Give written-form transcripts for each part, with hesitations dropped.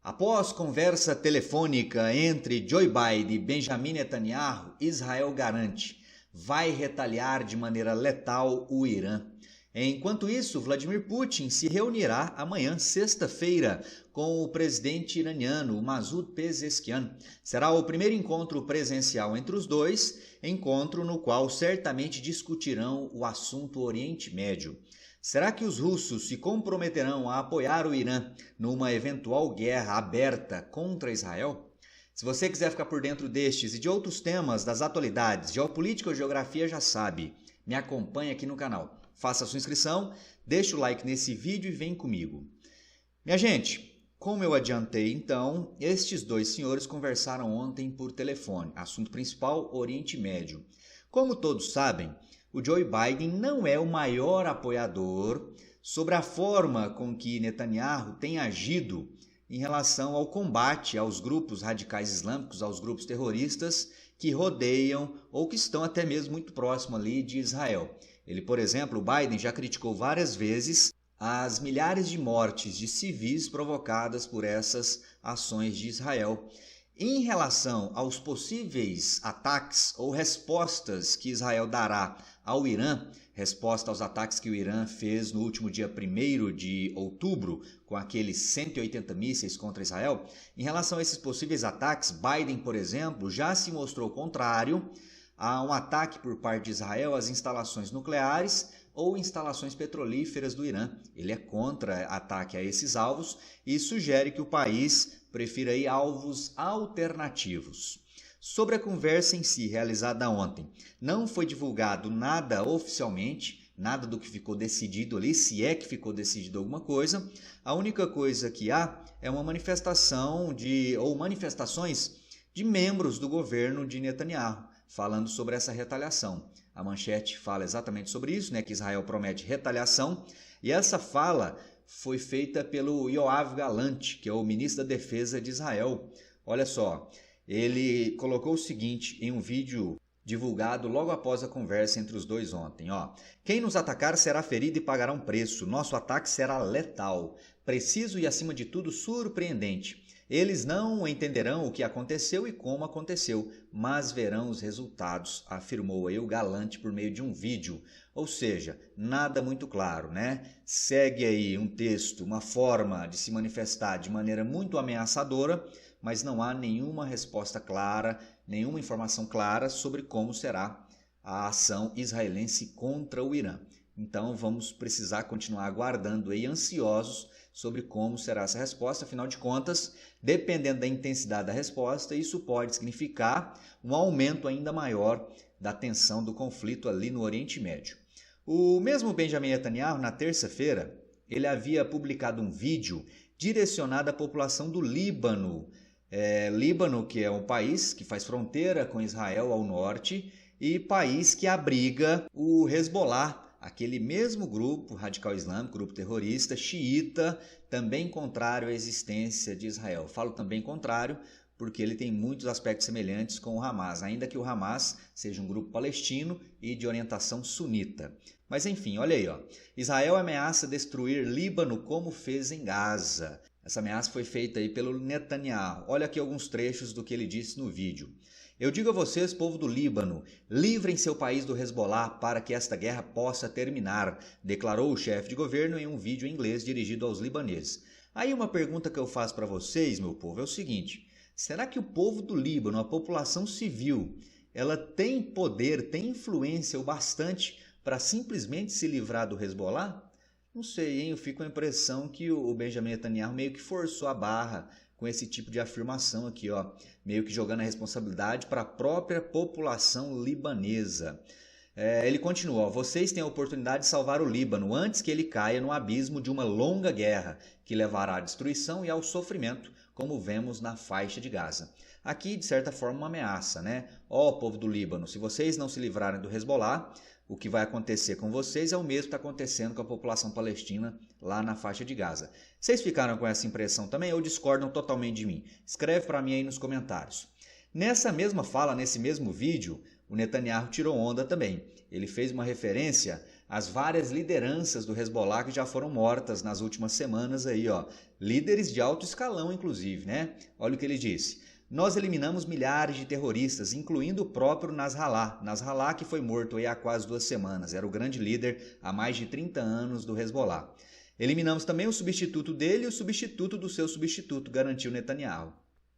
Após conversa telefônica entre Joe Biden e Benjamin Netanyahu, Israel garante vai retaliar de maneira letal o Irã. Enquanto isso, Vladimir Putin se reunirá amanhã, sexta-feira, com o presidente iraniano Masoud Pezeshkian. Será o primeiro encontro presencial entre os dois, encontro no qual certamente discutirão o assunto Oriente Médio. Será que os russos se comprometerão a apoiar o Irã numa eventual guerra aberta contra Israel? Se você quiser ficar por dentro destes e de outros temas das atualidades, geopolítica ou geografia, já sabe, me acompanhe aqui no canal. Faça a sua inscrição, deixa o like nesse vídeo e vem comigo. Minha gente, como eu adiantei então, estes dois senhores conversaram ontem por telefone. Assunto principal, Oriente Médio. Como todos sabem, o Joe Biden não é o maior apoiador sobre a forma com que Netanyahu tem agido em relação ao combate aos grupos radicais islâmicos, aos grupos terroristas que rodeiam ou que estão até mesmo muito próximo ali de Israel. Ele, por exemplo, o Biden já criticou várias vezes as milhares de mortes de civis provocadas por essas ações de Israel. Em relação aos possíveis ataques ou respostas que Israel dará ao Irã, resposta aos ataques que o Irã fez no último dia 1º de outubro, com aqueles 180 mísseis contra Israel, em relação a esses possíveis ataques, Biden, por exemplo, já se mostrou contrário a um ataque por parte de Israel às instalações nucleares ou instalações petrolíferas do Irã. Ele é contra ataque a esses alvos e sugere que o país prefira aí alvos alternativos. Sobre a conversa em si, realizada ontem, não foi divulgado nada oficialmente, nada do que ficou decidido ali, se é que ficou decidido alguma coisa. A única coisa que há é uma manifestação ou manifestações de membros do governo de Netanyahu, falando sobre essa retaliação. A manchete fala exatamente sobre isso, que Israel promete retaliação, e essa fala foi feita pelo Yoav Gallant, que é o ministro da Defesa de Israel. Olha só, ele colocou o seguinte em um vídeo divulgado logo após a conversa entre os dois ontem. Quem nos atacar será ferido e pagará um preço. Nosso ataque será letal, preciso e, acima de tudo, surpreendente. Eles não entenderão o que aconteceu e como aconteceu, mas verão os resultados, afirmou aí o Gallant por meio de um vídeo. Ou seja, nada muito claro, Segue aí um texto, uma forma de se manifestar de maneira muito ameaçadora, mas não há nenhuma resposta clara, nenhuma informação clara sobre como será a ação israelense contra o Irã. Então vamos precisar continuar aguardando aí, ansiosos sobre como será essa resposta. Afinal de contas, dependendo da intensidade da resposta, isso pode significar um aumento ainda maior da tensão do conflito ali no Oriente Médio. O mesmo Benjamin Netanyahu, na terça-feira, ele havia publicado um vídeo direcionado à população do Líbano. Líbano, que é um país que faz fronteira com Israel ao norte e país que abriga o Hezbollah, aquele mesmo grupo radical islâmico, grupo terrorista, xiita, também contrário à existência de Israel. Falo também contrário porque ele tem muitos aspectos semelhantes com o Hamas, ainda que o Hamas seja um grupo palestino e de orientação sunita. Mas enfim, olha aí, Israel ameaça destruir Líbano como fez em Gaza. Essa ameaça foi feita aí pelo Netanyahu. Olha aqui alguns trechos do que ele disse no vídeo. Eu digo a vocês, povo do Líbano, livrem seu país do Hezbollah para que esta guerra possa terminar, declarou o chefe de governo em um vídeo em inglês dirigido aos libaneses. Aí uma pergunta que eu faço para vocês, meu povo, é o seguinte: será que o povo do Líbano, a população civil, ela tem poder, tem influência o bastante para simplesmente se livrar do Hezbollah? Não sei, eu fico com a impressão que o Benjamin Netanyahu meio que forçou a barra com esse tipo de afirmação aqui, meio que jogando a responsabilidade para a própria população libanesa. Ele continua, vocês têm a oportunidade de salvar o Líbano antes que ele caia no abismo de uma longa guerra que levará à destruição e ao sofrimento, como vemos na faixa de Gaza. Aqui, de certa forma, uma ameaça, povo do Líbano, se vocês não se livrarem do Hezbollah, o que vai acontecer com vocês é o mesmo que está acontecendo com a população palestina lá na faixa de Gaza. Vocês ficaram com essa impressão também ou discordam totalmente de mim? Escreve para mim aí nos comentários. Nessa mesma fala, nesse mesmo vídeo, o Netanyahu tirou onda também. Ele fez uma referência as várias lideranças do Hezbollah que já foram mortas nas últimas semanas aí, ó. Líderes de alto escalão, inclusive, né? Olha o que ele disse. Nós eliminamos milhares de terroristas, incluindo o próprio Nasrallah. Nasrallah, que foi morto aí há quase 2 semanas, era o grande líder há mais de 30 anos do Hezbollah. Eliminamos também o substituto dele e o substituto do seu substituto, garantiu Netanyahu.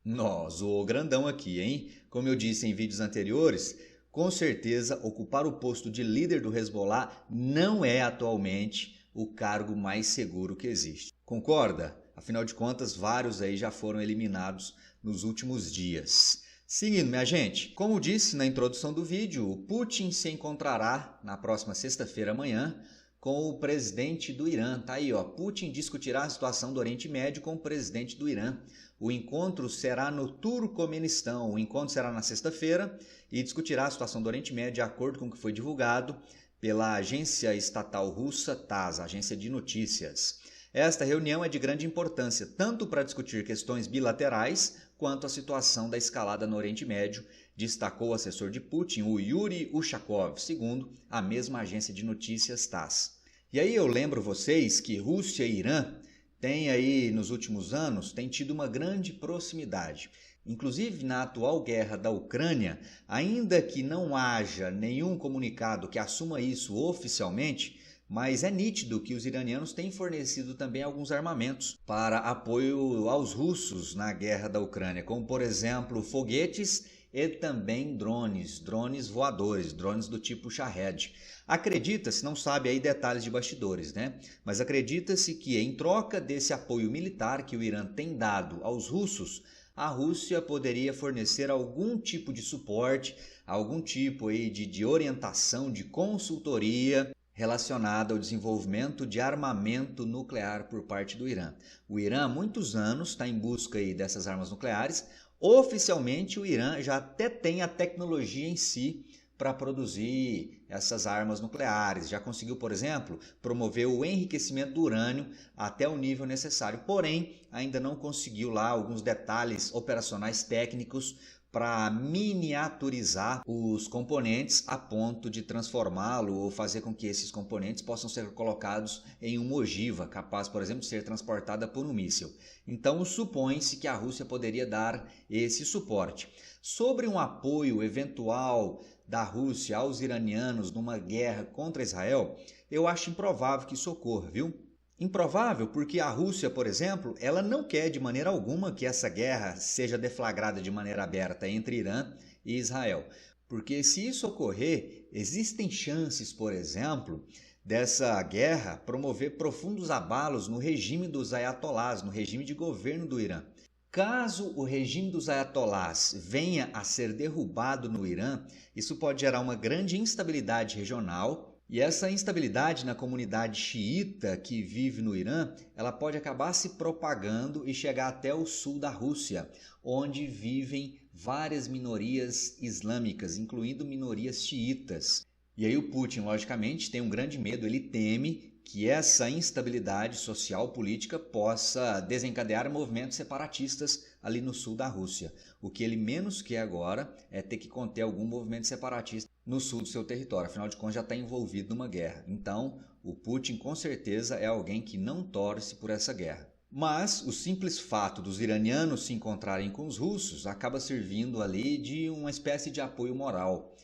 Nós, o grandão aqui, hein? Como eu disse em vídeos anteriores, com certeza ocupar o posto de líder do Hezbollah não é atualmente o cargo mais seguro que existe. Concorda? Afinal de contas, vários aí já foram eliminados nos últimos dias. Seguindo, minha gente, como disse na introdução do vídeo, o Putin se encontrará na próxima sexta-feira amanhã com o presidente do Irã. Tá aí, ó. Putin discutirá a situação do Oriente Médio com o presidente do Irã. O encontro será no Turcomenistão. O encontro será na sexta-feira e discutirá a situação do Oriente Médio de acordo com o que foi divulgado pela agência estatal russa TASS, agência de notícias. Esta reunião é de grande importância, tanto para discutir questões bilaterais quanto a situação da escalada no Oriente Médio, destacou o assessor de Putin, o Yuri Ushakov, segundo a mesma agência de notícias TASS. E aí eu lembro vocês que Rússia e Irã têm aí, nos últimos anos, têm tido uma grande proximidade. Inclusive, na atual guerra da Ucrânia, ainda que não haja nenhum comunicado que assuma isso oficialmente, mas é nítido que os iranianos têm fornecido também alguns armamentos para apoio aos russos na guerra da Ucrânia, como, por exemplo, foguetes e também drones voadores, drones do tipo Shahed. Acredita-se, não sabe aí detalhes de bastidores, né? Mas acredita-se que em troca desse apoio militar que o Irã tem dado aos russos, a Rússia poderia fornecer algum tipo de suporte, algum tipo aí de orientação, de consultoria relacionada ao desenvolvimento de armamento nuclear por parte do Irã. O Irã há muitos anos está em busca aí dessas armas nucleares. Oficialmente, o Irã já até tem a tecnologia em si para produzir essas armas nucleares. Já conseguiu, por exemplo, promover o enriquecimento do urânio até o nível necessário. Porém, ainda não conseguiu lá alguns detalhes operacionais técnicos para miniaturizar os componentes a ponto de transformá-lo ou fazer com que esses componentes possam ser colocados em uma ogiva, capaz, por exemplo, de ser transportada por um míssil. Então, supõe-se que a Rússia poderia dar esse suporte. Sobre um apoio eventual da Rússia aos iranianos numa guerra contra Israel, eu acho improvável que isso ocorra, viu? Improvável porque a Rússia, por exemplo, ela não quer de maneira alguma que essa guerra seja deflagrada de maneira aberta entre Irã e Israel. Porque se isso ocorrer, existem chances, por exemplo, dessa guerra promover profundos abalos no regime dos ayatolás, no regime de governo do Irã. Caso o regime dos ayatolás venha a ser derrubado no Irã, isso pode gerar uma grande instabilidade regional. E essa instabilidade na comunidade xiita que vive no Irã, ela pode acabar se propagando e chegar até o sul da Rússia, onde vivem várias minorias islâmicas, incluindo minorias xiitas. E aí o Putin, logicamente, tem um grande medo, ele teme que essa instabilidade social política possa desencadear movimentos separatistas ali no sul da Rússia. O que ele menos quer agora é ter que conter algum movimento separatista no sul do seu território, afinal de contas já está envolvido numa guerra. Então, o Putin com certeza é alguém que não torce por essa guerra. Mas o simples fato dos iranianos se encontrarem com os russos acaba servindo ali de uma espécie de apoio moral.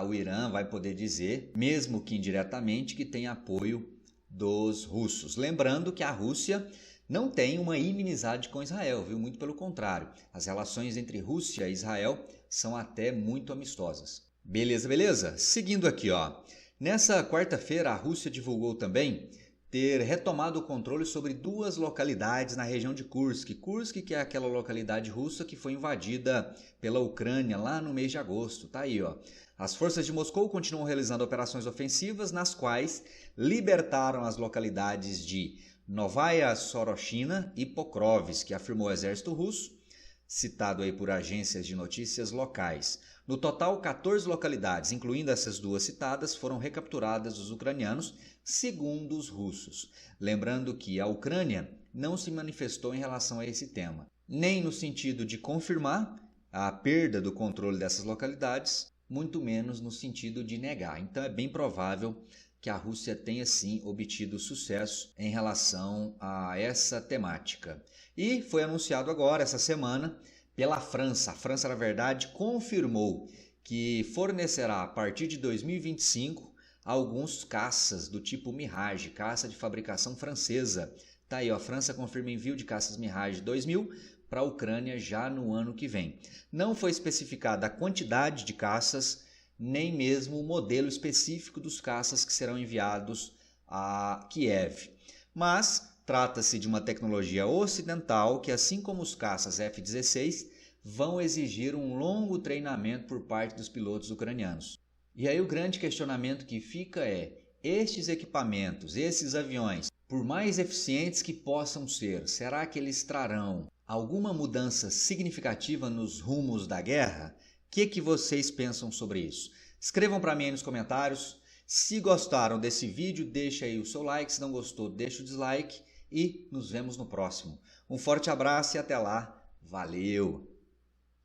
O Irã vai poder dizer, mesmo que indiretamente, que tem apoio dos russos. Lembrando que a Rússia não tem uma inimizade com Israel, viu? Muito pelo contrário. As relações entre Rússia e Israel são até muito amistosas. Beleza, beleza? Seguindo aqui, ó. Nessa quarta-feira, a Rússia divulgou também ter retomado o controle sobre 2 localidades na região de Kursk. Kursk, que é aquela localidade russa que foi invadida pela Ucrânia lá no mês de agosto. Tá aí, ó. As forças de Moscou continuam realizando operações ofensivas nas quais libertaram as localidades de Novaya Soroshina e Pokrovsk, afirmou o exército russo, citado aí por agências de notícias locais. No total, 14 localidades, incluindo essas 2 citadas, foram recapturadas dos ucranianos, segundo os russos. Lembrando que a Ucrânia não se manifestou em relação a esse tema, nem no sentido de confirmar a perda do controle dessas localidades, muito menos no sentido de negar. Então é bem provável que a Rússia tenha sim obtido sucesso em relação a essa temática. E foi anunciado agora, essa semana, pela França. A França, na verdade, confirmou que fornecerá a partir de 2025 alguns caças do tipo Mirage, caça de fabricação francesa. Tá aí, ó, a França confirma envio de caças Mirage 2000 para a Ucrânia já no ano que vem. Não foi especificada a quantidade de caças, nem mesmo o modelo específico dos caças que serão enviados a Kiev. Mas trata-se de uma tecnologia ocidental que, assim como os caças F-16, vão exigir um longo treinamento por parte dos pilotos ucranianos. E aí o grande questionamento que fica é: estes equipamentos, esses aviões, por mais eficientes que possam ser, será que eles trarão alguma mudança significativa nos rumos da guerra? O que vocês pensam sobre isso? Escrevam para mim aí nos comentários. Se gostaram desse vídeo, deixa aí o seu like. Se não gostou, deixa o dislike. E nos vemos no próximo. Um forte abraço e até lá. Valeu!